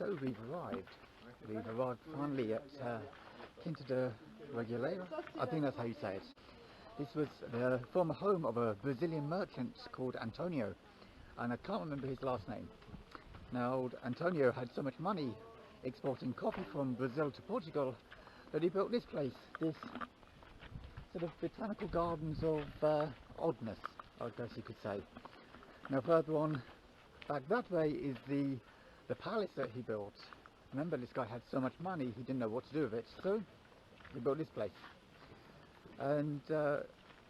So we've arrived. We've arrived finally at Quinta da Regaleira. I think that's how you say it. This was the former home of a Brazilian merchant called Antonio, and I can't remember his last name. Now, Antonio had so much money exporting coffee from Brazil to Portugal that he built this place, this sort of botanical gardens of oddness, I guess you could say. Now further on, back that way, is the palace that he built. Remember, this guy had so much money, he didn't know what to do with it, so he built this place. And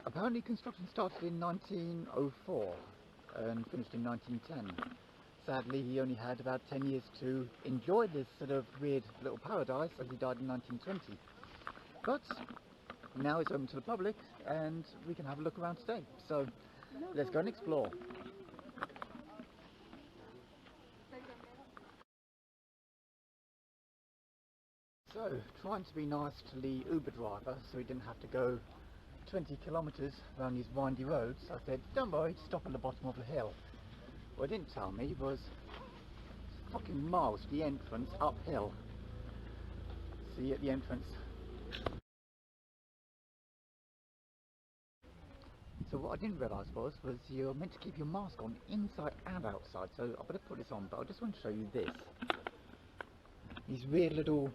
apparently construction started in 1904 and finished in 1910. Sadly, he only had about 10 years to enjoy this sort of weird little paradise, as he died in 1920. But now it's open to the public and we can have a look around today. So let's go and explore. So, trying to be nice to the Uber driver so he didn't have to go 20 kilometres around these windy roads, I said, don't worry, stop at the bottom of the hill. What he didn't tell me was fucking miles the entrance uphill. See at the entrance. So what I didn't realise was you're meant to keep your mask on inside and outside, so I better put this on, but I just want to show you this. These weird little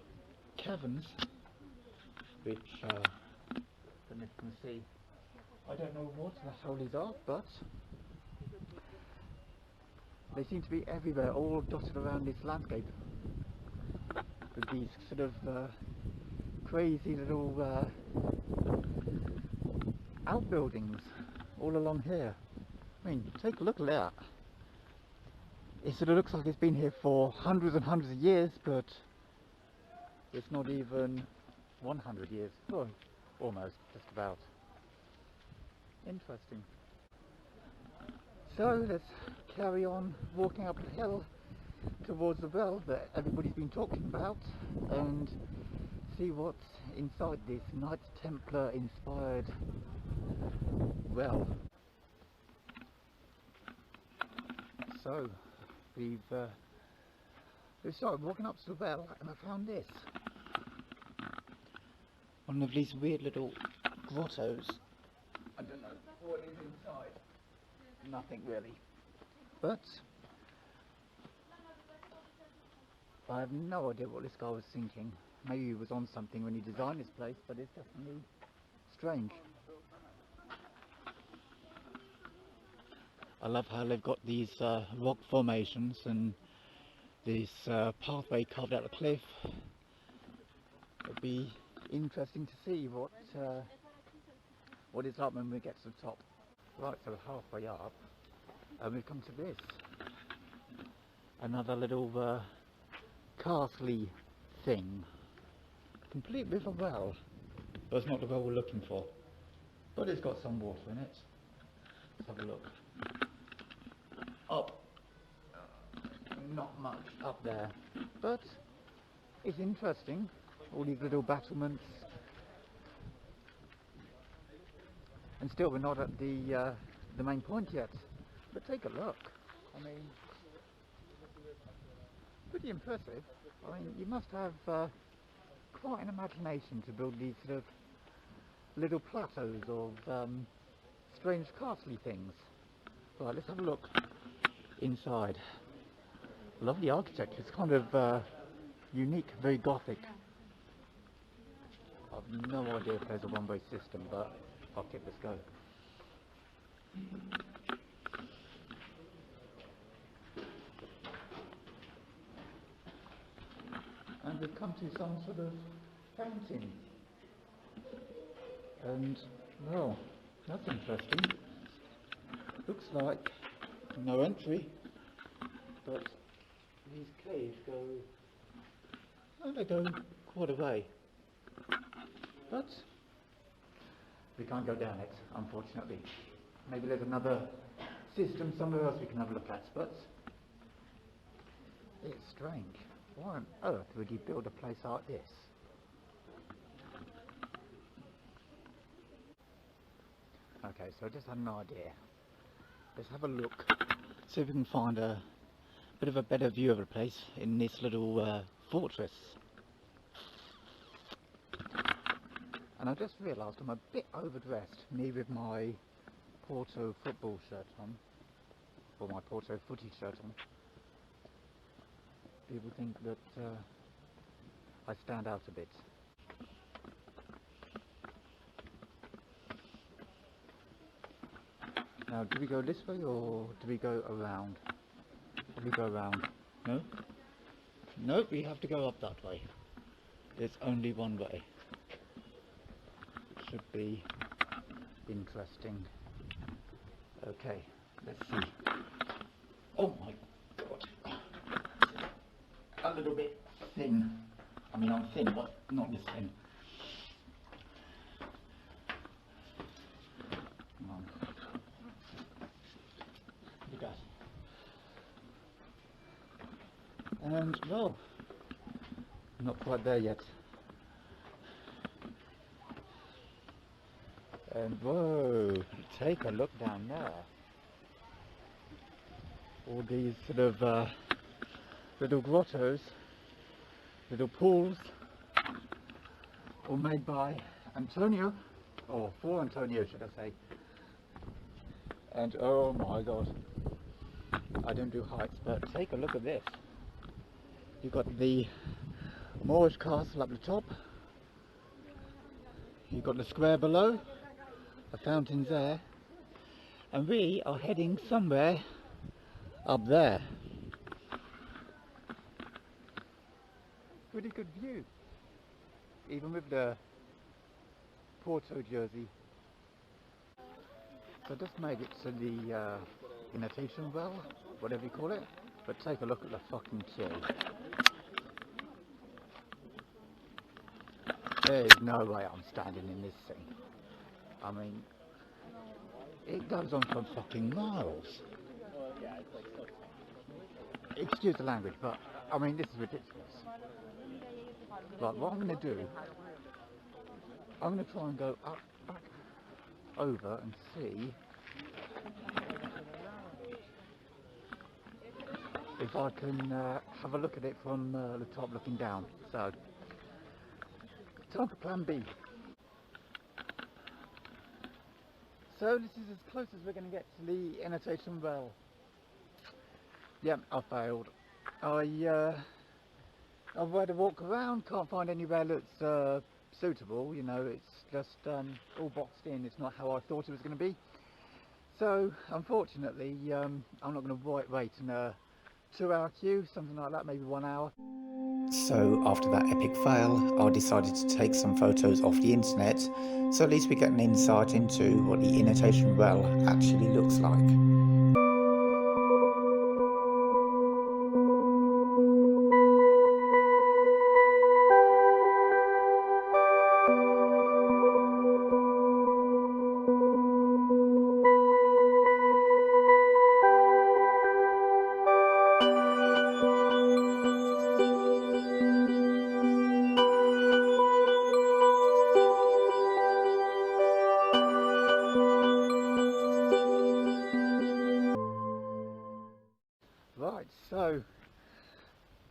caverns, which I don't know if you can see. I don't know what the hell these are, but they seem to be everywhere, all dotted around this landscape, with these sort of crazy little outbuildings all along here. I mean, take a look at that. It sort of looks like it's been here for hundreds and hundreds of years, but it's not even 100 years. Oh, almost, just about. Interesting. So let's carry on walking up the hill towards the well that everybody's been talking about and see what's inside this Knights Templar inspired well. So we've started walking up to the well and I found this. One of these weird little grottos. I don't know what is inside. Nothing really. But I have no idea what this guy was thinking. Maybe he was on something when he designed this place, but it's definitely strange. I love how they've got these rock formations and this pathway carved out the cliff. It'll be interesting to see what it's like when we get to the top. Right, so we're halfway up and we've come to this. Another little castle-y thing. Complete with a well. But it's not the well we're looking for. But it's got some water in it. Let's have a look. Up. Not much up there. But it's interesting. All these little battlements. And still we're not at the main point yet. But take a look. I mean, pretty impressive. I mean, you must have quite an imagination to build these sort of little plateaus of strange castle-y things. Right, let's have a look inside. Lovely architecture. It's kind of unique, very gothic. I've no idea if there's a one-way system, but fuck it, let's go. And we've come to some sort of fountain. And, well, that's interesting. Looks like no entry, but these caves go, well, they go quite a way. But we can't go down it, unfortunately. Maybe there's another system somewhere else we can have a look at, but it's strange. Why on earth would you build a place like this? Okay, so I just had an idea. Let's have a look, see if we can find a bit of a better view of the place in this little fortress. And I just realised I'm a bit overdressed, me with my Porto football shirt on, or my Porto footy shirt on. People think that I stand out a bit. Now, do we go this way or do we go around? Do we go around? No? No, we have to go up that way. There's only one way. Should be interesting. Okay, let's see. Oh my god. A little bit thin. I mean, I'm thin, but not this thin. Come on. Look at that. And, well, not quite there yet. And whoa, take a look down there. All these sort of little grottos, little pools, all made by Antonio, or for Antonio should I say. And oh my god, I don't do heights, but take a look at this. You've got the Moorish castle up the top, you've got the square below, the fountains there, and we are heading somewhere up there. Pretty good view, even with the Porto jersey. So I just made it to the imitation well, whatever you call it, but take a look at the fucking chill. There is no way I'm standing in this thing. I mean, it goes on for fucking miles. Excuse the language, but I mean, this is ridiculous. Like, what I'm going to do, I'm going to try and go up, back, over and see if I can have a look at it from the top looking down. So, time for plan B. So this is as close as we're going to get to the annotation well. Yeah, I failed. I've had a walk around, can't find anywhere that's suitable, you know, it's just all boxed in, it's not how I thought it was going to be. So, unfortunately, I'm not going to wait in a 2-hour queue, something like that, maybe 1 hour. So, after that epic fail, I decided to take some photos off the internet, so at least we get an insight into what the imitation well actually looks like. Right, so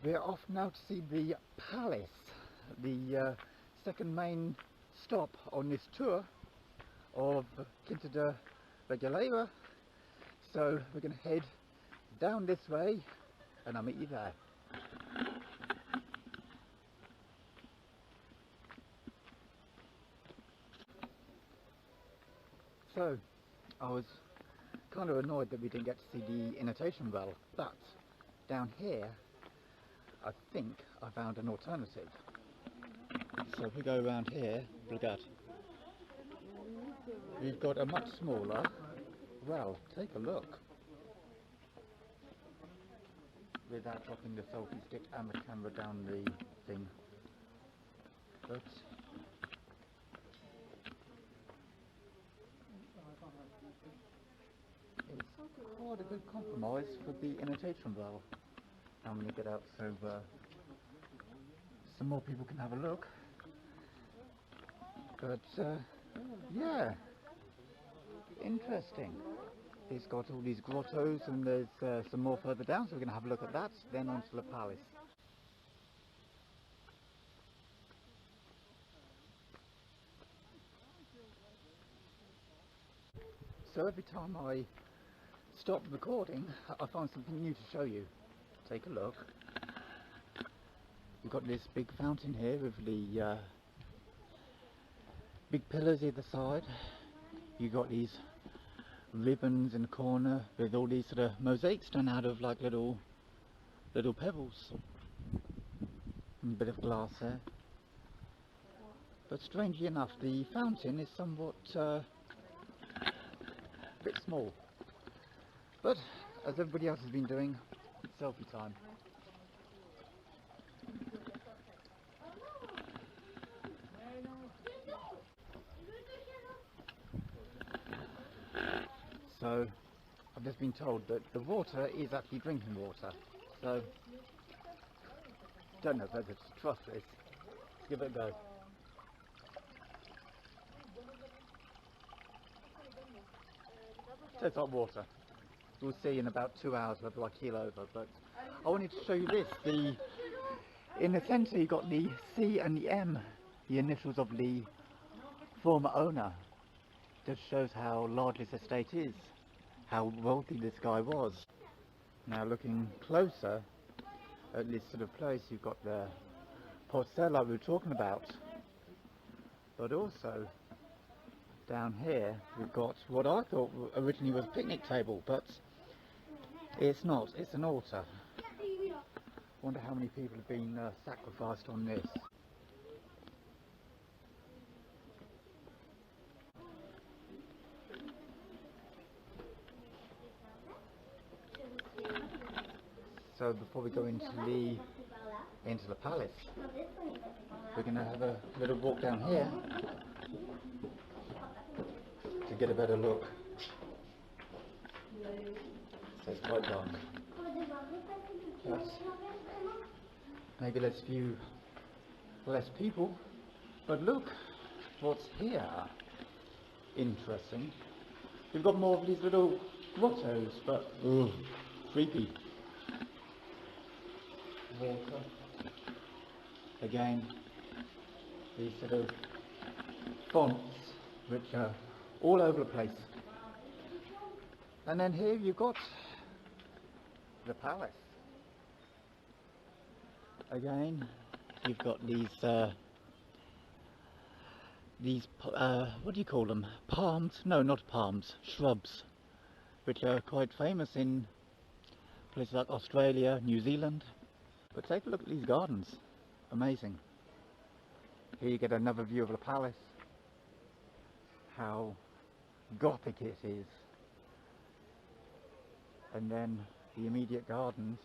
we're off now to see the palace, the second main stop on this tour of Quinta da Regaleira. So we're going to head down this way and I'll meet you there. So I was kind of annoyed that we didn't get to see the annotation well, but down here I think I found an alternative. So if we go around here, look at, we've got a much smaller well. Take a look. Without dropping the selfie stick and the camera down the thing. But it's quite a good compromise for the annotation well. I'm going to get out so some more people can have a look. But yeah, interesting. it's got all these grottos, and there's some more further down, so we're going to have a look at that, then onto the palace. So every time I stop recording, I find something new to show you. Take a look. You've got this big fountain here with the big pillars either side. You've got these ribbons in the corner with all these sort of mosaics done out of like little pebbles. And a bit of glass there. But strangely enough, the fountain is somewhat a bit small. But as everybody else has been doing, it's selfie time. So I've just been told that the water is actually drinking water. So don't know whether to trust this. Let's give it a go. Tastes like water. We'll see in about 2 hours whether I keel over. But I wanted to show you this. In the centre you got the C and the M, the initials of the former owner. Just shows how large this estate is, how wealthy this guy was. Now looking closer at this sort of place, you've got the porcelain like we were talking about, but also down here we've got what I thought originally was a picnic table, but it's not, it's an altar. Wonder how many people have been sacrificed on this. So before we go into the palace, we're going to have a little walk down here to get a better look. So it's quite dark. But maybe less people. But look what's here. Interesting. We've got more of these little grottos, but creepy. Water. Again, these sort of fonts which are all over the place. And then here you've got the palace. Again, you've got these what do you call them? Palms? No, not palms. Shrubs, which are quite famous in places like Australia, New Zealand. But take a look at these gardens. Amazing. Here you get another view of the palace. How gothic it is. And then the immediate gardens.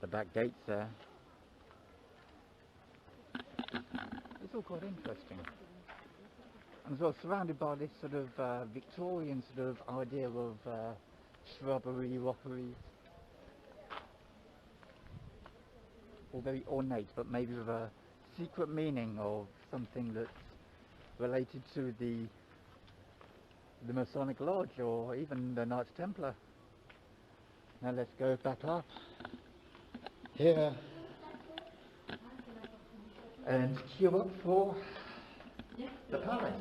The back gates there. It's all quite interesting. And as well surrounded by this sort of Victorian sort of idea of shrubbery, rockery. All very ornate, but maybe with a secret meaning of something that's related to the Masonic Lodge or even the Knights Templar. Now let's go back up here and queue up for the palace.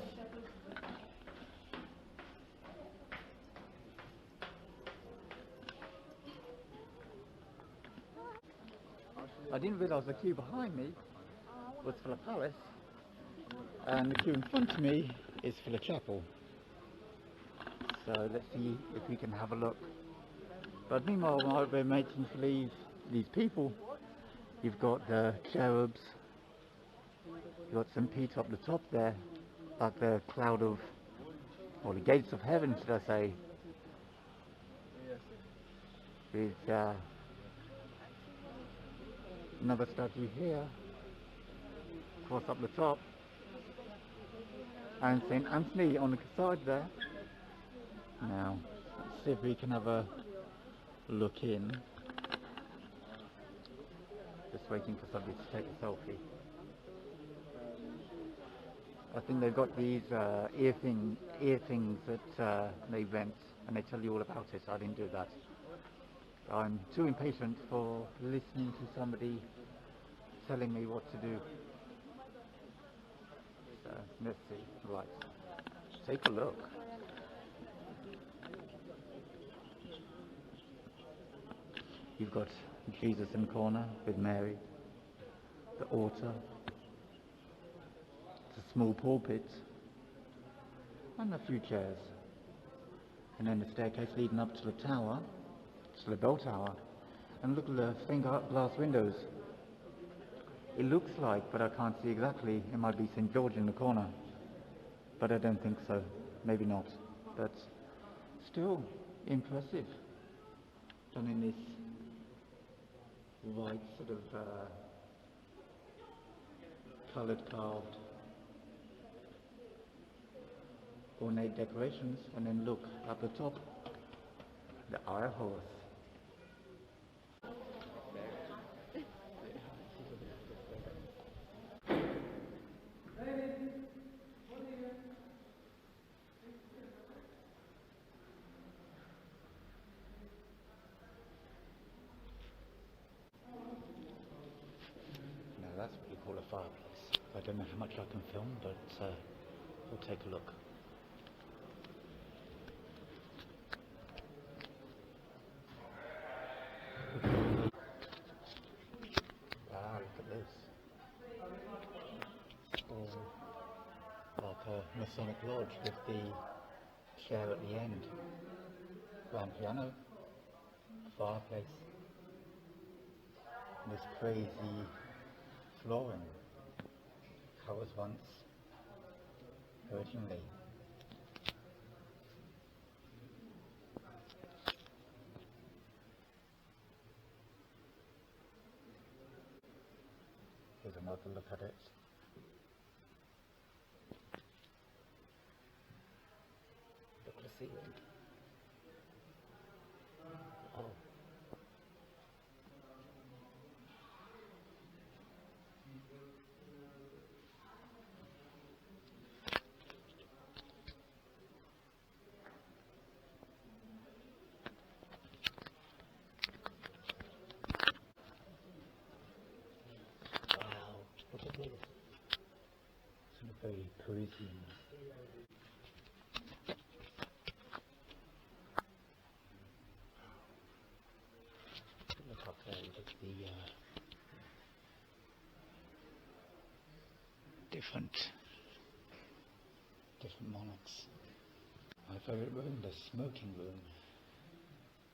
I didn't realise the queue behind me was for the palace and the queue in front of me is for the chapel. So let's see if we can have a look. But meanwhile, while we're making for these people, you've got the cherubs, you've got St. Peter up the top there, like the cloud of, or the gates of heaven should I say, with another statue here, cross up the top, and St. Anthony on the side there. Now, let's see if we can have a look in. Just waiting for somebody to take a selfie. I think they've got these ear things that they rent and they tell you all about it. I didn't do that. I'm too impatient for listening to somebody telling me what to do. So let's see. Right, take a look. You've got Jesus in the corner with Mary, the altar, the small pulpit, and a few chairs. And then the staircase leading up to the tower, to the bell tower. And look at the stained glass windows. It looks like, but I can't see exactly, it might be St. George in the corner. But I don't think so. Maybe not. But still impressive. Done in this white sort of coloured carved ornate decorations, and then look at the top, the Iron Horse. Now that's what you call a fireplace. I don't know how much I can film, but we'll take a look. Like a Masonic Lodge with the chair at the end, grand piano, fireplace, this crazy flooring. I was once originally. Here's another look at it. Look at the ceiling. Oh. Look at this. It's very Parisian. Look up there, look at the different monarchs. My favourite room, the smoking room.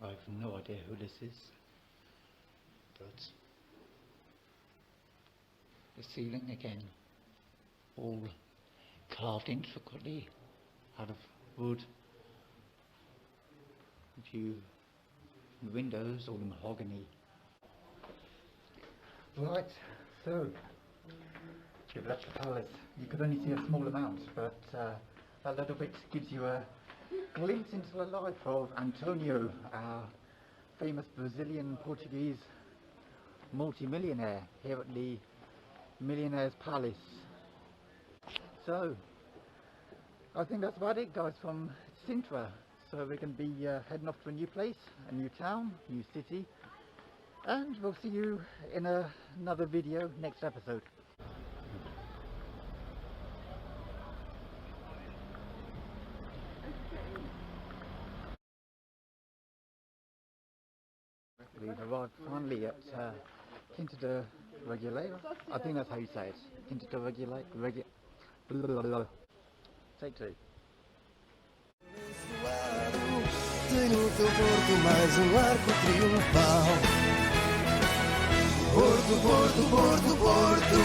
I have no idea who this is, but the ceiling again, all carved intricately out of wood. A few windows, all mahogany. Right, so you've left the palace. You could only see a small amount, but that little bit gives you a glimpse into the life of António, our famous Brazilian Portuguese multi-millionaire here at the Millionaires Palace. So I think that's about it, guys, from Sintra. So we're going to be heading off to a new place, a new town, new city, and we'll see you in another video next episode. We've arrived finally at Quinta da Regaleira. I think that's how you say it. Quinta da Regaleira. Take two. Tem no teu porto mais arco triunfal. Porto, Porto, Porto, Porto.